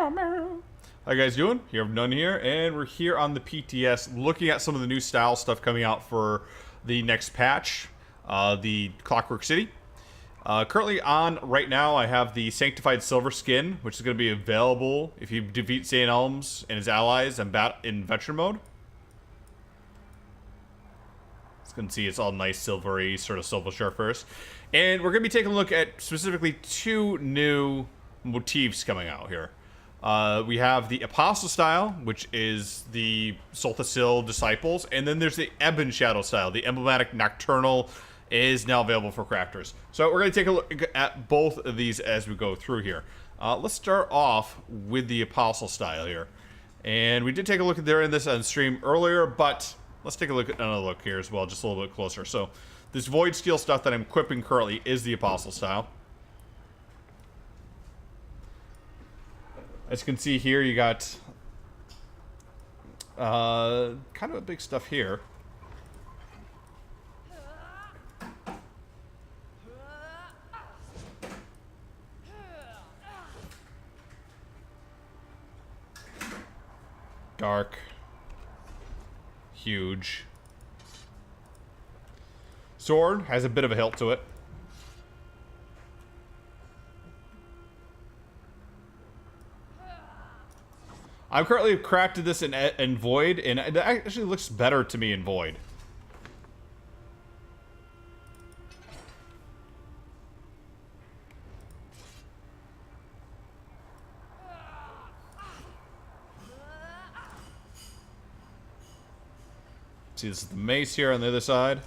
How you guys doing? Here of None here, and we're here on the PTS looking at some of the new style stuff coming out for the next patch, the Clockwork City. Currently on right now, I have the Sanctified Silver skin, which is going to be available if you defeat St. Elms and his allies in veteran mode. As you can see, it's all nice silvery, sort of silver sharp first. And we're going to be taking a look at specifically two new motifs coming out here. We have the Apostle Style, which is the Solstice Disciples, and then there's the Ebonshadow style. The emblematic Nocturnal is now available for crafters. So we're going to take a look at both of these as we go through here. Let's start off with the Apostle Style here. And we did take a look at this on stream earlier, but let's take a look at another look here as well, just a little bit closer. So this Void Steel stuff that I'm equipping currently is the Apostle Style. As you can see here, you got kind of a big stuff here. Dark. Huge. Sword has a bit of a hilt to it. I've currently crafted this in Void, and it actually looks better to me in Void. See, this is the mace here on the other side.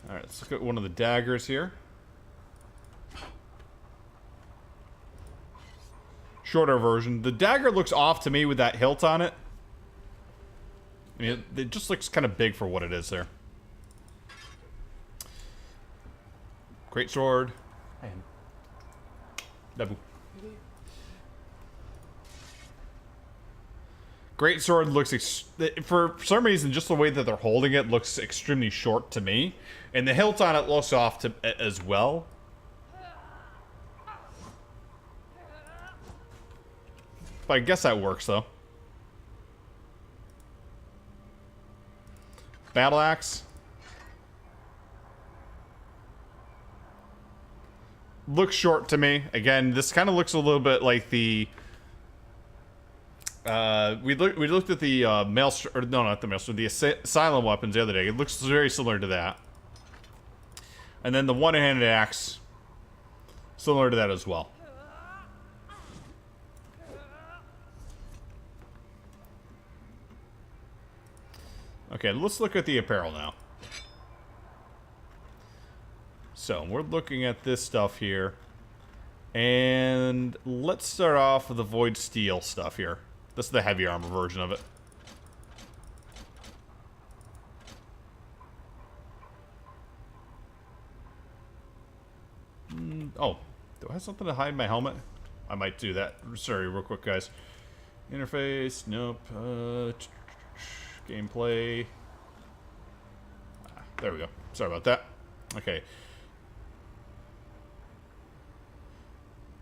Alright, let's look at one of the daggers here. Shorter version. The dagger looks off to me with that hilt on it. I mean, it just looks kind of big for what it is there. Great sword. Dabu. Great sword looks, for some reason, just the way that they're holding it looks extremely short to me. And the hilt on it looks off to, as well. But I guess that works, though. Battle axe. Looks short to me. Again, this kind of looks a little bit like the... we looked at the maelstrom, or no, not the maelstrom, the asylum weapons the other day. It looks very similar to that. And then the one-handed axe, similar to that as well. Okay, let's look at the apparel now. So, we're looking at this stuff here. And let's start off with the Void Steel stuff here. This is the heavy armor version of it. Oh, do I have something to hide my helmet? I might do that. Sorry, real quick, guys. Interface, nope. Gameplay. There we go. Sorry about that. Okay.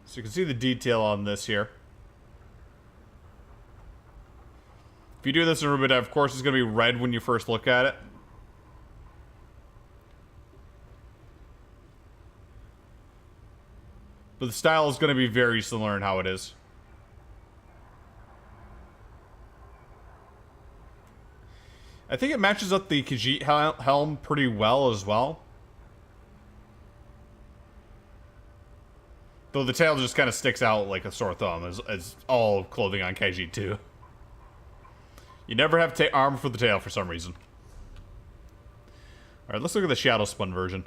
So you can see the detail on this here. If you do this in Rubida, of course, it's going to be red when you first look at it. But the style is going to be very similar in how it is. I think it matches up the Khajiit helm pretty well as well. Though the tail just kind of sticks out like a sore thumb, as all clothing on Khajiit too. You never have armor for the tail for some reason. Alright, let's look at the Shadow Spun version.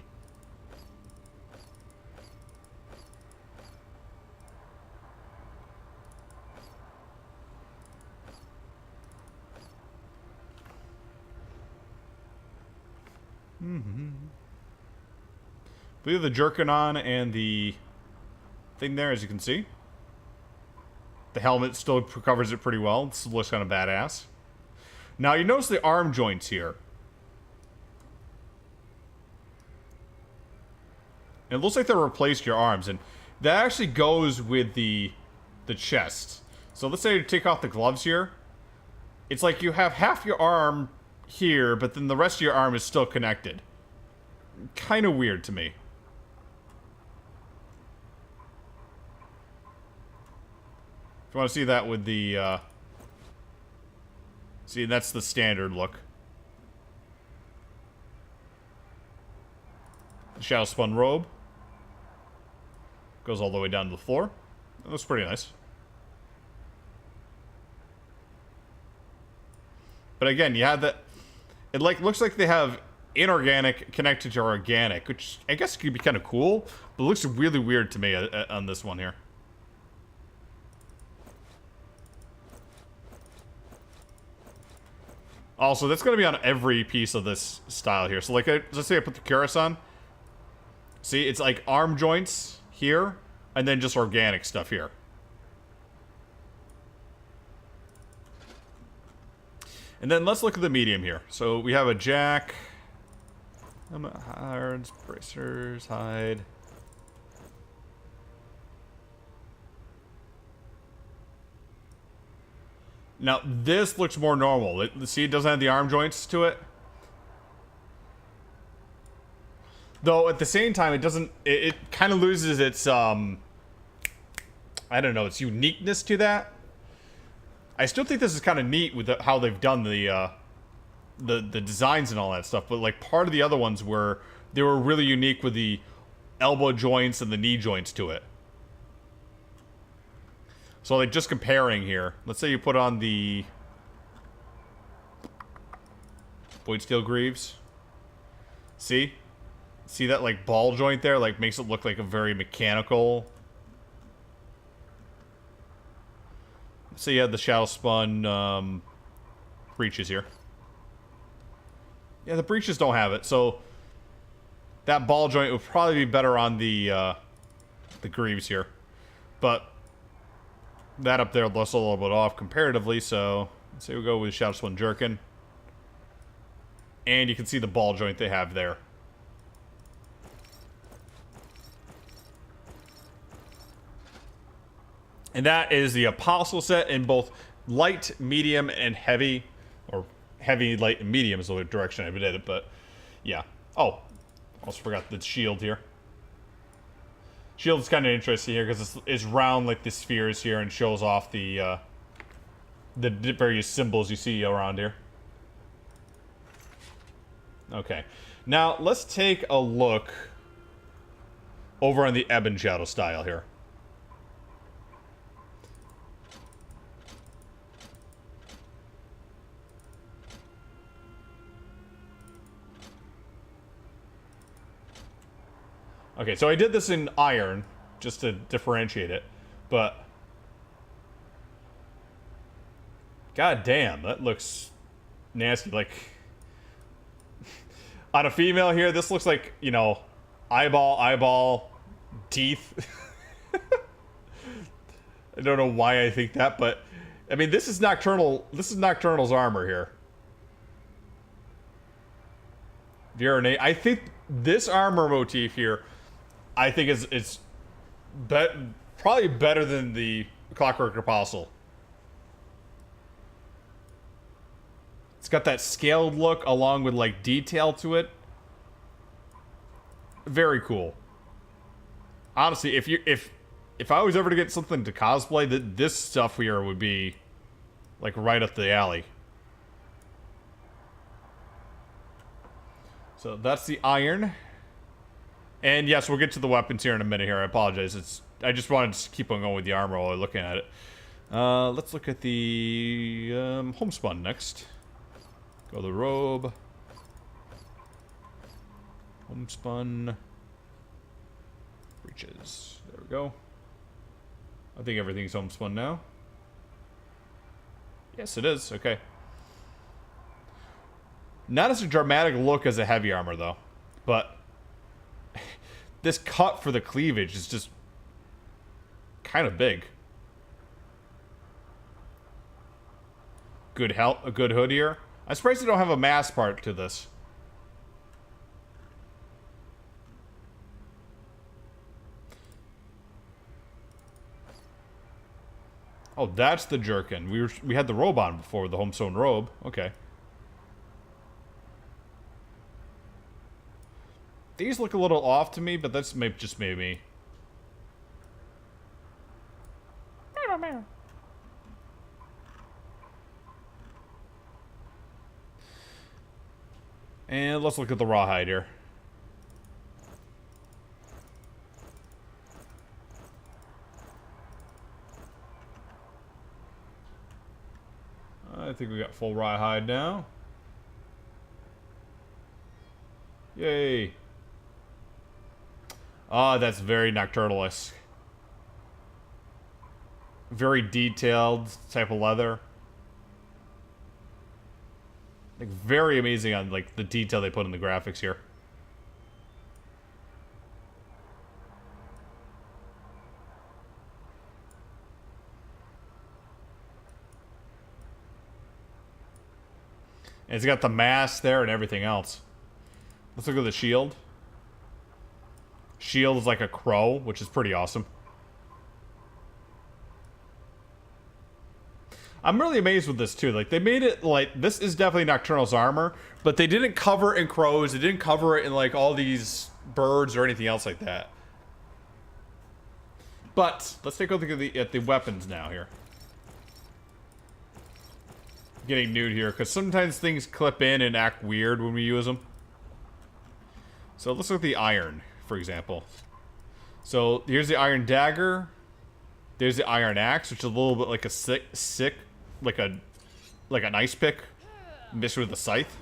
We have the Jerkin and the thing there, as you can see. The helmet still covers it pretty well. It looks kind of badass. Now, you notice the arm joints here. It looks like they replaced your arms, and that actually goes with the chest. So let's say you take off the gloves here. It's like you have half your arm here, but then the rest of your arm is still connected. Kind of weird to me. If you want to see that with the, see, that's the standard look. The shadow spun robe. Goes all the way down to the floor. That looks pretty nice. But again, you have that. It looks like they have inorganic connected to organic, which I guess could be kind of cool, but it looks really weird to me on this one here. Also, that's going to be on every piece of this style here. So, like, let's say I put the cuirass on. See, it's like arm joints here, and then just organic stuff here. And then let's look at the medium here. So we have a jack, hards, bracers, hide. Now this looks more normal. See, it doesn't have the arm joints to it. Though at the same time, it doesn't. It kind of loses its I don't know, its uniqueness to that. I still think this is kind of neat with how they've done the designs and all that stuff. But like part of the other ones were they were really unique with the elbow joints and the knee joints to it. So like just comparing here, let's say you put on the Void Steel Greaves. See that like ball joint there? Like makes it look like a very mechanical. So you have the shadow spun breeches here. Yeah, the breeches don't have it, so that ball joint would probably be better on the greaves here. But that up there looks a little bit off comparatively, so let's say we go with shadow spun jerkin. And you can see the ball joint they have there. And that is the Apostle set in both light, medium, and heavy. Or heavy, light, and medium is the direction I did it, but yeah. Oh, almost forgot the shield here. Shield's kind of interesting here because it's round like the spheres here and shows off the various symbols you see around here. Okay. Now, let's take a look over on the Ebonshadow style here. Okay, so I did this in iron, just to differentiate it, but god damn, that looks nasty. Like, on a female here, this looks like, you know, eyeball, teeth. I don't know why I think that, but, I mean, this is Nocturnal's armor here. I think this armor motif here, I think it's probably better than the Clockwork Apostle. It's got that scaled look along with like detail to it. Very cool. Honestly, if I was ever to get something to cosplay, this stuff here would be like right up the alley. So that's the iron. And yes, we'll get to the weapons here in a minute here. I apologize. I just wanted to keep on going with the armor while looking at it. Let's look at the homespun next. Go the robe. Homespun. Breeches. There we go. I think everything's homespun now. Yes, it is. Okay. Not as a dramatic look as a heavy armor, though. But this cut for the cleavage is just kind of big. A good hood here. I'm surprised they don't have a mass part to this. Oh, that's the jerkin. We had the robe on before, the homesewn robe. Okay. These look a little off to me, but that's just maybe me. And let's look at the rawhide here. I think we got full rawhide now. Yay. Ah, that's very Nocturnal-esque. Very detailed type of leather. Like, very amazing on, like, the detail they put in the graphics here. And it's got the mask there and everything else. Let's look at the shield. Shield is like a crow, which is pretty awesome. I'm really amazed with this too. Like, they made it like, this is definitely Nocturnal's armor, but they didn't cover it in crows. They didn't cover it in like all these birds or anything else like that. But let's take a look at the weapons now here. Getting nude here, because sometimes things clip in and act weird when we use them. So let's look at the iron, for example. So here's the iron dagger. There's the iron axe, which is a little bit like a like an ice pick mixed with a scythe.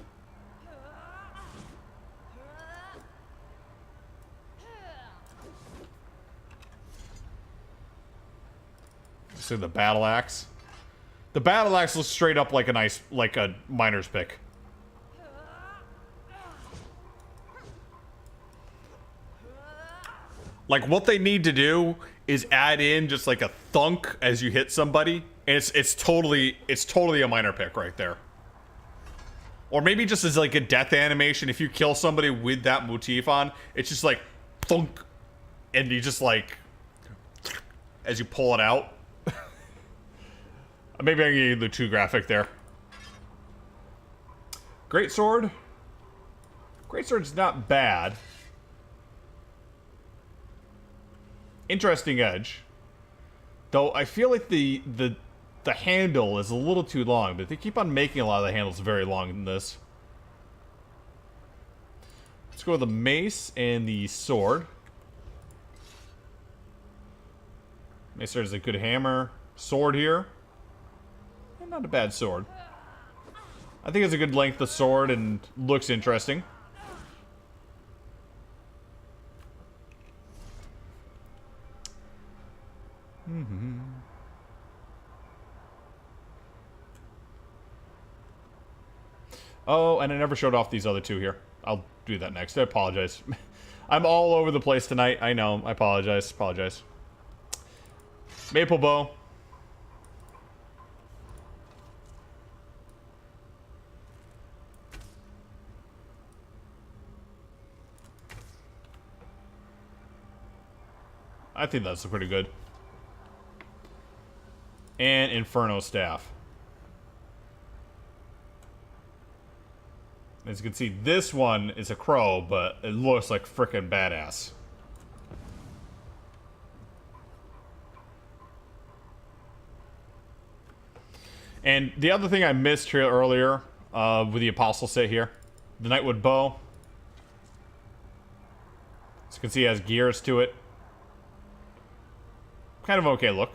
So the battle axe. The battle axe looks straight up like a miner's pick. Like, what they need to do is add in just like a thunk as you hit somebody, and it's totally a miner pick right there. Or maybe just as like a death animation, if you kill somebody with that motif on, it's just like thunk, and you just like as you pull it out. Maybe I'm getting the too graphic there. Greatsword. Greatsword's not bad. Interesting edge. Though I feel like the handle is a little too long, but they keep on making a lot of the handles very long in this. Let's go with the mace and the sword. Mace is a good hammer. Sword here. Not a bad sword. I think it's a good length of sword and looks interesting. Oh, and I never showed off these other two here. I'll do that next. I apologize. I'm all over the place tonight. I know. I apologize. Apologize. Maple bow. I think that's pretty good. And Inferno Staff. As you can see, this one is a crow, but it looks like frickin' badass. And the other thing I missed here earlier, with the Apostle set here, the Knightwood Bow. As you can see, it has gears to it. Kind of okay look.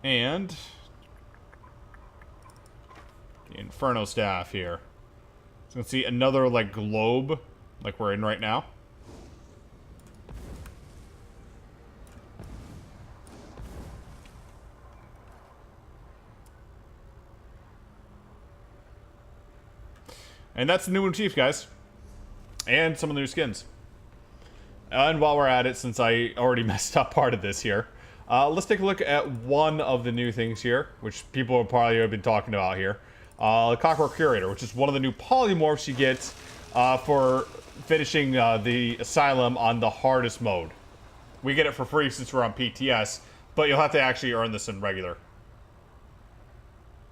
And the Inferno Staff here. So you can see another like globe, like we're in right now. And that's the new motif, guys. And some of the new skins. And while we're at it, since I already messed up part of this here, let's take a look at one of the new things here, which people probably have been talking about here. The Clockwork Curator, which is one of the new polymorphs you get for finishing the Asylum on the hardest mode. We get it for free since we're on PTS, but you'll have to actually earn this in regular.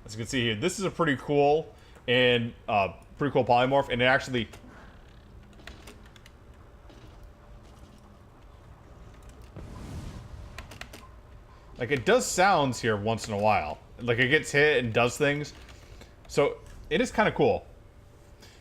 As you can see here, this is a pretty cool polymorph, and it actually... Like, it does sounds here once in a while. Like, it gets hit and does things. So, it is kind of cool.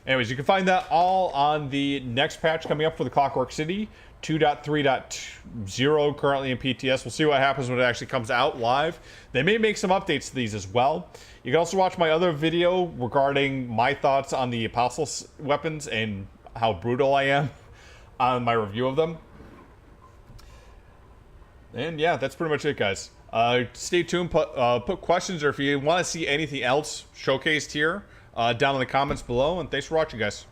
Anyways, you can find that all on the next patch coming up for the Clockwork City. 2.3.0 currently in PTS. We'll see what happens when it actually comes out live. They may make some updates to these as well. You can also watch my other video regarding my thoughts on the Apostle weapons and how brutal I am on my review of them. And yeah, that's pretty much it, guys. Stay tuned, put questions, or if you want to see anything else showcased here, down in the comments below. And thanks for watching, guys.